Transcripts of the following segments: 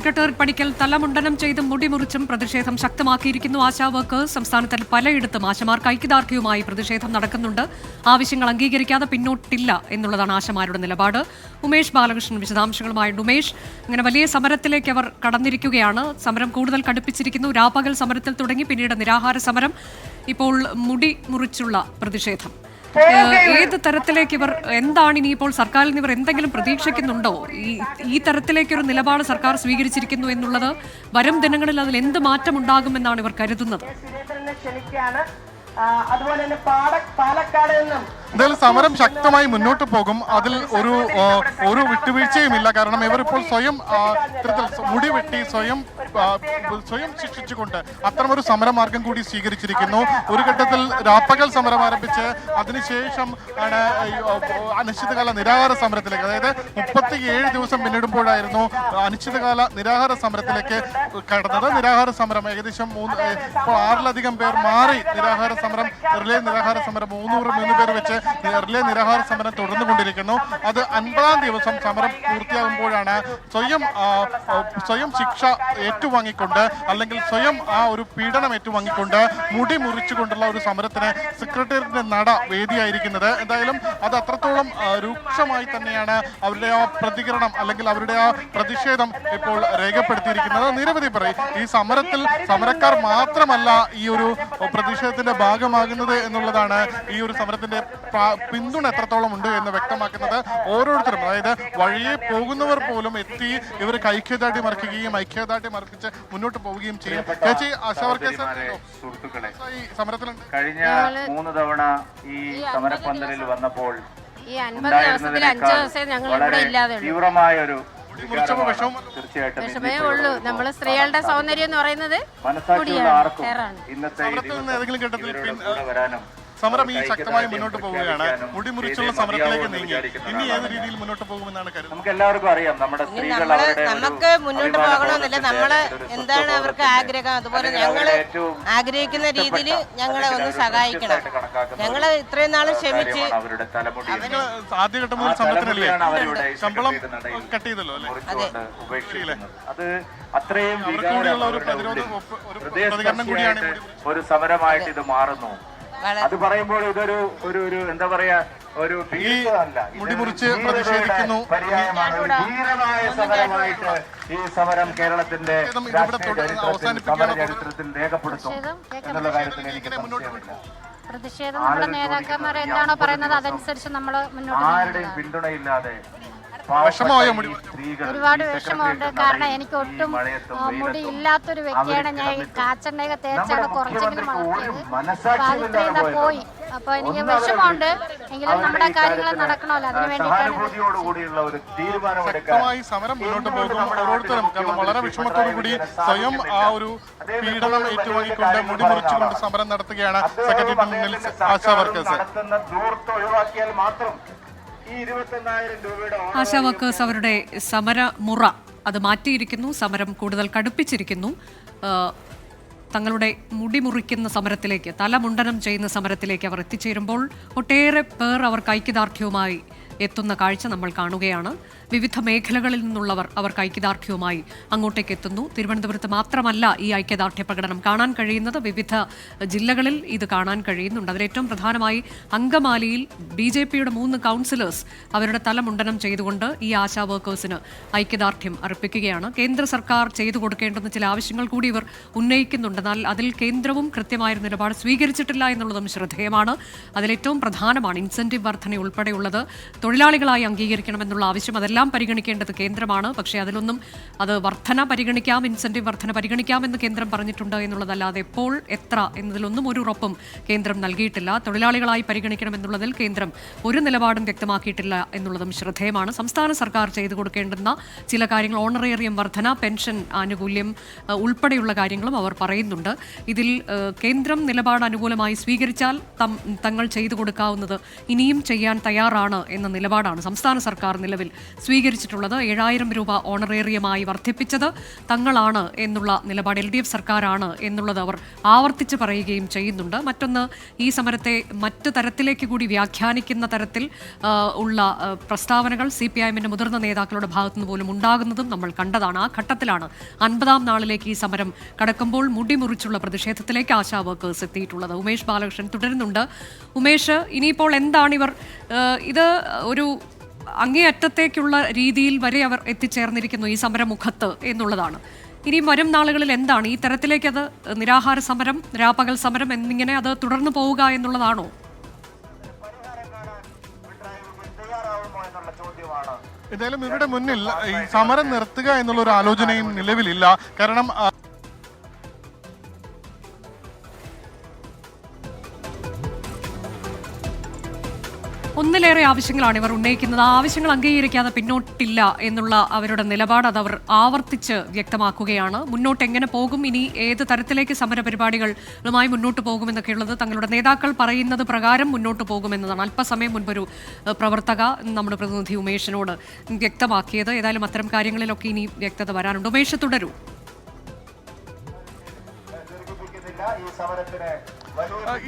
Secretariat പടിക്കൽ തലമുണ്ടനം ചെയ്ത് മുടിമുറിച്ചും പ്രതിഷേധം ശക്തമാക്കിയിരിക്കുന്നു ആശാ വർക്കേഴ്സ്. സംസ്ഥാനത്തിൽ പലയിടത്തും ആശമാർക്ക് ഐക്യദാർഢ്യവുമായി പ്രതിഷേധം നടക്കുന്നുണ്ട്. ആവശ്യങ്ങൾ അംഗീകരിക്കാതെ പിന്നോട്ടില്ല എന്നുള്ളതാണ് ആശമാരുടെ നിലപാട്. ഉമേഷ് ബാലകൃഷ്ണൻ വിശദാംശങ്ങളുമായിട്ട്. ഉമേഷ്, ഇങ്ങനെ വലിയ സമരത്തിലേക്ക് അവർ കടന്നിരിക്കുകയാണ്. സമരം കൂടുതൽ കടുപ്പിച്ചിരിക്കുന്നു. രാപ്പകൽ സമരത്തിൽ തുടങ്ങി പിന്നീട് നിരാഹാര സമരം, ഇപ്പോൾ മുടി മുറിച്ചുള്ള പ്രതിഷേധം. ഏത് തരത്തിലേക്ക് ഇവർ, എന്താണ് ഇനിയിപ്പോൾ സർക്കാരിൽ നിന്ന് ഇവർ എന്തെങ്കിലും പ്രതീക്ഷിക്കുന്നുണ്ടോ? ഈ തരത്തിലേക്കൊരു നിലപാട് സർക്കാർ സ്വീകരിച്ചിരിക്കുന്നു എന്നുള്ളത് വരും ദിനങ്ങളിൽ അതിൽ എന്ത് മാറ്റമുണ്ടാകുമെന്നാണ് ഇവർ കരുതുന്നത്? അതുപോലെ തന്നെ പാലക്കാട് നിന്നും എന്തായാലും സമരം ശക്തമായി മുന്നോട്ട് പോകും. അതിൽ ഒരു വിട്ടുവീഴ്ചയുമില്ല. കാരണം ഇവർ ഇപ്പോൾ സ്വയം ഇത്തരത്തിൽ മുടി വെട്ടി സ്വയം ശിക്ഷിച്ചുകൊണ്ട് അത്തരമൊരു സമരമാർഗം കൂടി സ്വീകരിച്ചിരിക്കുന്നു. ഒരു ഘട്ടത്തിൽ രാപ്പകൽ സമരം ആരംഭിച്ച് അതിനുശേഷം ആണ് അനിശ്ചിതകാല നിരാഹാര സമരത്തിലേക്ക്, അതായത് 37 ദിവസം പിന്നിടുമ്പോഴായിരുന്നു അനിശ്ചിതകാല നിരാഹാര സമരത്തിലേക്ക് കടന്നത്. നിരാഹാര സമരം ഏകദേശം 6-ലധികം പേർ മാറി നിരാഹാര സമരം, റിലേ നിരാഹാര സമരം 300 പേർ വെച്ച് റിലേ നിരാഹാര സമരം തുടർന്നുകൊണ്ടിരിക്കുന്നു. അത് 50-ാം ദിവസം സമരം പൂർത്തിയാകുമ്പോഴാണ് സ്വയം ശിക്ഷ ഏറ്റുവാങ്ങിക്കൊണ്ട്, അല്ലെങ്കിൽ സ്വയം ആ ഒരു പീഡനം ഏറ്റുവാങ്ങിക്കൊണ്ട് മുടി മുറിച്ചുകൊണ്ടുള്ള ഒരു സമരത്തിന് സെക്രട്ടേറിയറ്റിന്റെ നട വേദിയായിരിക്കുന്നത്. എന്തായാലും അത് അത്രത്തോളം രൂക്ഷമായി തന്നെയാണ് അവരുടെ ആ പ്രതികരണം, അല്ലെങ്കിൽ അവരുടെ ആ പ്രതിഷേധം ഇപ്പോൾ രേഖപ്പെടുത്തിയിരിക്കുന്നത്. നിരവധി പേർ ഈ സമരത്തിൽ, സമരക്കാർ മാത്രമല്ല ഈ ഒരു പ്രതിഷേധത്തിന്റെ ഭാഗമാകുന്നത് എന്നുള്ളതാണ് ഈ ഒരു സമരത്തിന്റെ പിന്തുണ എത്രത്തോളം ഉണ്ട് എന്ന് വ്യക്തമാക്കുന്നത്. ഓരോരുത്തരും, അതായത് വഴിയെ പോകുന്നവർ പോലും എത്തി ഇവർക്ക് ഐക്യദാർഢ്യം അർപ്പിക്കുകയും ഐക്യദാർഢ്യം അർപ്പിച്ച് മുന്നോട്ട് പോവുകയും ചെയ്യും. ചേച്ചി, സുഹൃത്തുക്കളെ, കഴിഞ്ഞ 3 തവണ ഈ സമരപന്തലിൽ വന്നപ്പോൾ തീവ്രമായ ഒരു വിഷമേ ഉള്ളൂ. നമ്മള് സ്ത്രീകളുടെ സൗന്ദര്യം എന്ന് പറയുന്നത് മനസ്സാക്ഷിയുള്ള ആർക്കും ഇന്നത്തെ വരാനും സമരം ഈ ശക്തമായി മുന്നോട്ട് പോവുകയാണ്. മുടിമുറിച്ചുള്ള സമരത്തിലേക്ക് നീങ്ങി ഇനി ഏത് രീതിയിൽ മുന്നോട്ട് പോകുമെന്നാണ് കരുതുന്നത്? നമുക്ക് എല്ലാവർക്കും അറിയാം, നമ്മുടെ സ്ത്രീകൾ നമുക്ക് മുന്നോട്ട് പോകണമെന്നില്ല. നമ്മള് എന്താണ് അവർക്ക് ആഗ്രഹം, അതുപോലെ ഞങ്ങള് ആഗ്രഹിക്കുന്ന രീതിയിൽ ഞങ്ങളെ ഒന്ന് സഹായിക്കണം. ഞങ്ങള് ഇത്രയും നാള് ക്ഷമിച്ച് അവരുടെ തലമുടി ആദ്യഘട്ടം മുതൽ സമരത്തിനല്ലേ ശമ്പളം കട്ട് ചെയ്തല്ലോ അല്ലെ? അത് അത്രയും ഒരു സമരമായിട്ട് ഇത് മാറുന്നു. അത് പറയുമ്പോൾ ഇതൊരു ഒരു എന്താ പറയാ, ഒരു മുടിമുറിച്ച് പ്രതിഷേധിക്കുന്നു ധീരമായ സമരമായിട്ട് ഈ സമരം കേരളത്തിന്റെ ചരിത്രത്തിൽ രേഖപ്പെടുത്തും എന്നുള്ള കാര്യത്തിൽ എനിക്ക് സംശയമില്ല. പ്രതിഷേധം നമ്മുടെ നേതാക്കന്മാർ എന്താണോ പറയുന്നത് അതനുസരിച്ച് നമ്മൾ മുന്നോട്ട്. ആരുടെയും പിന്തുണയില്ലാതെ ഒരുപാട് വിഷമമുണ്ട്. കാരണം എനിക്ക് ഒട്ടും മുടി ഇല്ലാത്തൊരു വ്യക്തിയാണ് ഞാൻ. ഈ കാച്ചെണ്ണയൊക്കെ തേച്ചാണ് കുറച്ചെങ്കിലും വളർത്തിയത്. പോയി. അപ്പൊ എനിക്ക് വിഷമമുണ്ട്. എങ്കിലും നമ്മുടെ കാര്യങ്ങൾ നടക്കണമല്ലോ, അതിനു ശക്തമായി സമരം മുന്നോട്ട് പോകും ഓരോരുത്തരും. കാരണം വളരെ വിഷമത്തോടു കൂടി സ്വയം ആ ഒരു പീഡനം ഏറ്റുവാങ്ങിക്കൊണ്ട് മുടി മുറിച്ചുകൊണ്ട് സമരം നടത്തുകയാണ് സെക്രട്ടേറിയറ്റിന് മുന്നിൽ ആശാ വർക്കേഴ്സ്. ആശാ വർക്കേഴ്സ് അവരുടെ സമരമുറ അത് മാറ്റിയിരിക്കുന്നു. സമരം കൂടുതൽ കടുപ്പിച്ചിരിക്കുന്നു. തങ്ങളുടെ മുടി മുറിക്കുന്ന സമരത്തിലേക്ക്, തലമുണ്ടനം ചെയ്യുന്ന സമരത്തിലേക്ക് അവർ എത്തിച്ചേരുമ്പോൾ ഒട്ടേറെ പേർ അവർക്ക് ഐക്യദാർഢ്യവുമായി എത്തുന്ന കാഴ്ച നമ്മൾ കാണുകയാണ്. വിവിധ മേഖലകളിൽ നിന്നുള്ളവർ അവർക്ക് ഐക്യദാർഢ്യവുമായി അങ്ങോട്ടേക്ക് എത്തുന്നു. തിരുവനന്തപുരത്ത് മാത്രമല്ല ഈ ഐക്യദാർഢ്യ പ്രകടനം കാണാൻ കഴിയുന്നത്, വിവിധ ജില്ലകളിൽ ഇത് കാണാൻ കഴിയുന്നുണ്ട്. അതിലേറ്റവും പ്രധാനമായി അങ്കമാലിയിൽ BJPയുടെ 3 കൗൺസിലേഴ്സ് അവരുടെ തലമുണ്ടനം ചെയ്തുകൊണ്ട് ഈ ആശാ വർക്കേഴ്സിന് ഐക്യദാർഢ്യം അർപ്പിക്കുകയാണ്. കേന്ദ്ര സർക്കാർ ചെയ്തു കൊടുക്കേണ്ടുന്ന ചില ആവശ്യങ്ങൾ കൂടി ഇവർ ഉന്നയിക്കുന്നുണ്ട്. എന്നാൽ അതിൽ കേന്ദ്രവും കൃത്യമായൊരു നിലപാട് സ്വീകരിച്ചിട്ടില്ല എന്നുള്ളതും ശ്രദ്ധേയമാണ്. അതിലേറ്റവും പ്രധാനമാണ് ഇൻസെന്റീവ് വർധന ഉൾപ്പെടെയുള്ളത് തൊഴിലാളികളായി അംഗീകരിക്കണമെന്നുള്ള ആവശ്യം. അതെല്ലാം പരിഗണിക്കേണ്ടത് കേന്ദ്രമാണ്. പക്ഷേ അതിലൊന്നും അത് വർധന പരിഗണിക്കാം, ഇൻസെന്റീവ് വർധന പരിഗണിക്കാം എന്ന് കേന്ദ്രം പറഞ്ഞിട്ടുണ്ട് എന്നുള്ളതല്ലാതെ എപ്പോൾ എത്ര എന്നതിലൊന്നും ഒരു ഉറപ്പും കേന്ദ്രം നൽകിയിട്ടില്ല. തൊഴിലാളികളായി പരിഗണിക്കണമെന്നുള്ളതിൽ കേന്ദ്രം ഒരു നിലപാടും വ്യക്തമാക്കിയിട്ടില്ല എന്നുള്ളതും ശ്രദ്ധേയമാണ്. സംസ്ഥാന സർക്കാർ ചെയ്തു കൊടുക്കേണ്ടുന്ന ചില കാര്യങ്ങൾ, ഓണറേറിയം വർധന, പെൻഷൻ ആനുകൂല്യം ഉൾപ്പെടെയുള്ള കാര്യങ്ങളും അവർ പറയുന്നുണ്ട്. ഇതിൽ കേന്ദ്രം നിലപാട് അനുകൂലമായി സ്വീകരിച്ചാൽ തങ്ങൾ ചെയ്തു കൊടുക്കാവുന്നത് ഇനിയും ചെയ്യാൻ തയ്യാറാണ് എന്ന നിലപാടാണ് സംസ്ഥാന സർക്കാർ നിലവിൽ സ്വീകരിച്ചിട്ടുള്ളത്. 7,000 രൂപ ഓണറേറിയമായി വർദ്ധിപ്പിച്ചത് തങ്ങളാണ് എന്നുള്ള നിലപാട് LDF സർക്കാരാണ് എന്നുള്ളത് അവർ ആവർത്തിച്ച് പറയുകയും ചെയ്യുന്നുണ്ട്. മറ്റൊന്ന്, ഈ സമരത്തെ മറ്റ് തരത്തിലേക്ക് കൂടി വ്യാഖ്യാനിക്കുന്ന തരത്തിൽ ഉള്ള പ്രസ്താവനകൾ CPIM-ന്റെ മുതിർന്ന നേതാക്കളുടെ ഭാഗത്തുനിന്ന് പോലും ഉണ്ടാകുന്നതും നമ്മൾ കണ്ടതാണ്. ആ ഘട്ടത്തിലാണ് 50-ാം നാളിലേക്ക് ഈ സമരം കടക്കുമ്പോൾ മുടിമുറിച്ചുള്ള പ്രതിഷേധത്തിലേക്ക് ആശാ വർക്കേഴ്സ് എത്തിയിട്ടുള്ളത്. ഉമേഷ് ബാലകൃഷ്ണൻ തുടരുന്നുണ്ട്. ഉമേഷ്, ഇനിയിപ്പോൾ എന്താണ് ഇവർ ഇത് ഒരു അങ്ങേയറ്റത്തേക്കുള്ള രീതിയിൽ വരെ അവർ എത്തിച്ചേർന്നിരിക്കുന്നു ഈ സമരമുഖത്ത് എന്നുള്ളതാണ്. ഇനി വരും നാളുകളിൽ എന്താണ് ഈ തരത്തിലേക്ക് അത് നിരാഹാര സമരം, രാപ്പകൽ സമരം എന്നിങ്ങനെ അത് തുടർന്നു പോവുക എന്നുള്ളതാണോ? എന്തായാലും ഇവരുടെ മുന്നിൽ ഈ സമരം നിർത്തുക എന്നുള്ള ഒരു ആലോചനയും നിലവിലില്ല. കാരണം ഒന്നിലേറെ ആവശ്യങ്ങളാണ് ഇവർ ഉന്നയിക്കുന്നത്. ആ ആവശ്യങ്ങൾ അംഗീകരിക്കാതെ പിന്നോട്ടില്ല എന്നുള്ള അവരുടെ നിലപാട് അത് അവർ ആവർത്തിച്ച് വ്യക്തമാക്കുകയാണ്. മുന്നോട്ട് എങ്ങനെ പോകും, ഇനി ഏത് തരത്തിലേക്ക് സമരപരിപാടികളുമായി മുന്നോട്ട് പോകുമെന്നൊക്കെയുള്ളത് തങ്ങളുടെ നേതാക്കൾ പറയുന്നത് പ്രകാരം മുന്നോട്ട് പോകുമെന്നതാണ് അല്പസമയം മുൻപൊരു പ്രവർത്തക നമ്മുടെ പ്രതിനിധി ഉമേഷിനോട് വ്യക്തമാക്കിയത്. ഏതായാലും അത്തരം കാര്യങ്ങളിലൊക്കെ ഇനി വ്യക്തത വരാനുണ്ട്. ഉമേഷ്, തുടരൂ.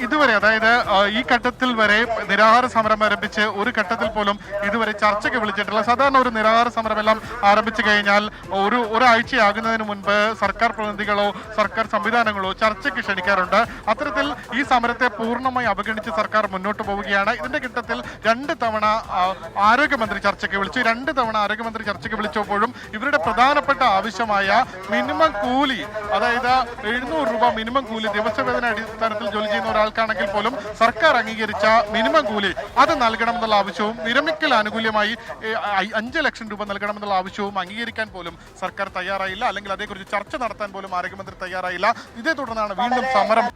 ഇതുവരെ, അതായത് ഈ ഘട്ടത്തിൽ വരെ നിരാഹാര സമരം ആരംഭിച്ച് ഒരു ഘട്ടത്തിൽ പോലും ഇതുവരെ ചർച്ചയ്ക്ക് വിളിച്ചിട്ടില്ല. സാധാരണ ഒരു നിരാഹാര സമരമെല്ലാം ആരംഭിച്ചു കഴിഞ്ഞാൽ ഒരാഴ്ചയാകുന്നതിന് മുൻപ് സർക്കാർ പ്രതിനിധികളോ സർക്കാർ സംവിധാനങ്ങളോ ചർച്ചയ്ക്ക് ക്ഷണിക്കാറുണ്ട്. അത്തരത്തിൽ ഈ സമരത്തെ പൂർണ്ണമായി അവഗണിച്ച് സർക്കാർ മുന്നോട്ട് പോവുകയാണ്. ഇതിന്റെ ഘട്ടത്തിൽ 2 തവണ ആരോഗ്യമന്ത്രി ചർച്ചയ്ക്ക് വിളിച്ചു. 2 തവണ ആരോഗ്യമന്ത്രി ചർച്ചയ്ക്ക് വിളിച്ചപ്പോഴും ഇവരുടെ പ്രധാനപ്പെട്ട ആവശ്യമായ മിനിമം കൂലി, അതായത് 700 രൂപ മിനിമം കൂലി ദിവസവേതന അടിസ്ഥാനത്തിൽ ജോലി ചെയ്യുന്ന ഒരാൾക്കാണെങ്കിൽ പോലും സർക്കാർ അംഗീകരിച്ച മിനിമം കൂലി അത് നൽകണമെന്നുള്ള ആവശ്യവും വിരമിക്കൽ ആനുകൂല്യമായി 5 ലക്ഷം രൂപ നൽകണമെന്നുള്ള ആവശ്യവും അംഗീകരിക്കാൻ പോലും സർക്കാർ തയ്യാറായില്ല. അല്ലെങ്കിൽ അതേക്കുറിച്ച് ചർച്ച നടത്താൻ പോലും ആരോഗ്യമന്ത്രി തയ്യാറായില്ല. ഇതേ തുടർന്നാണ് വീണ്ടും സമരം.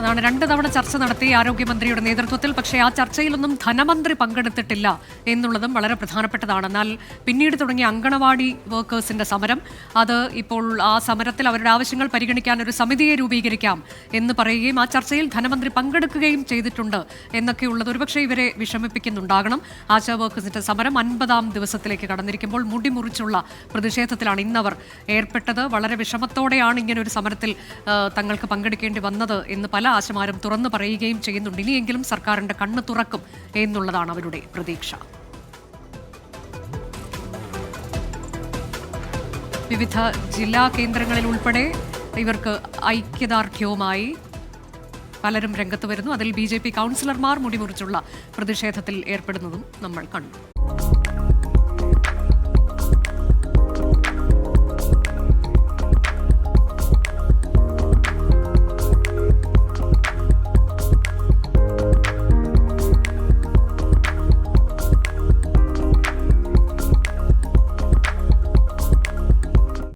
അതാണ് 2 തവണ ചർച്ച നടത്തി ആരോഗ്യമന്ത്രിയുടെ നേതൃത്വത്തിൽ. പക്ഷേ ആ ചർച്ചയിലൊന്നും ധനമന്ത്രി പങ്കെടുത്തിട്ടില്ല എന്നുള്ളതും വളരെ പ്രധാനപ്പെട്ടതാണ്. എന്നാൽ പിന്നീട് തുടങ്ങിയ അങ്കണവാടി വർക്കേഴ്സിന്റെ സമരം, അത് ഇപ്പോൾ ആ സമരത്തിൽ അവരുടെ ആവശ്യങ്ങൾ പരിഗണിക്കാൻ ഒരു സമിതിയെ രൂപീകരിക്കാം എന്ന് പറയുകയും ആ ചർച്ചയിൽ ധനമന്ത്രി പങ്കെടുക്കുകയും ചെയ്തിട്ടുണ്ട് എന്നൊക്കെയുള്ളത് ഒരുപക്ഷെ ഇവരെ വിഷമിപ്പിക്കുന്നുണ്ടാകണം. ആശാ വർക്കേഴ്സിന്റെ സമരം 50-ാം ദിവസത്തിലേക്ക് കടന്നിരിക്കുമ്പോൾ മുടിമുറിച്ചുള്ള പ്രതിഷേധത്തിലാണ് ഇന്നവർ ഏർപ്പെട്ടത്. വളരെ വിഷമത്തോടെയാണ് ഇങ്ങനെ ഒരു സമരത്തിൽ തങ്ങൾക്ക് പങ്കെടുക്കേണ്ടി വന്നത് എന്ന് പല ആശമാരും തുറന്നു പറയുകയും ചെയ്യുന്നുണ്ട്. ഇനിയെങ്കിലും സർക്കാരിന്റെ കണ്ണ് തുറക്കും എന്നുള്ളതാണ് അവരുടെ പ്രതീക്ഷ. വിവിധ ജില്ലാ കേന്ദ്രങ്ങളിൽ ഉൾപ്പെടെ ഇവർക്ക് ഐക്യദാർഢ്യവുമായി പലരും രംഗത്ത് വരുന്നു. അതിൽ BJP കൗൺസിലർമാർ മുടിമുറിച്ചുള്ള പ്രതിഷേധത്തിൽ ഏർപ്പെടുന്നതും നമ്മൾ കണ്ടു.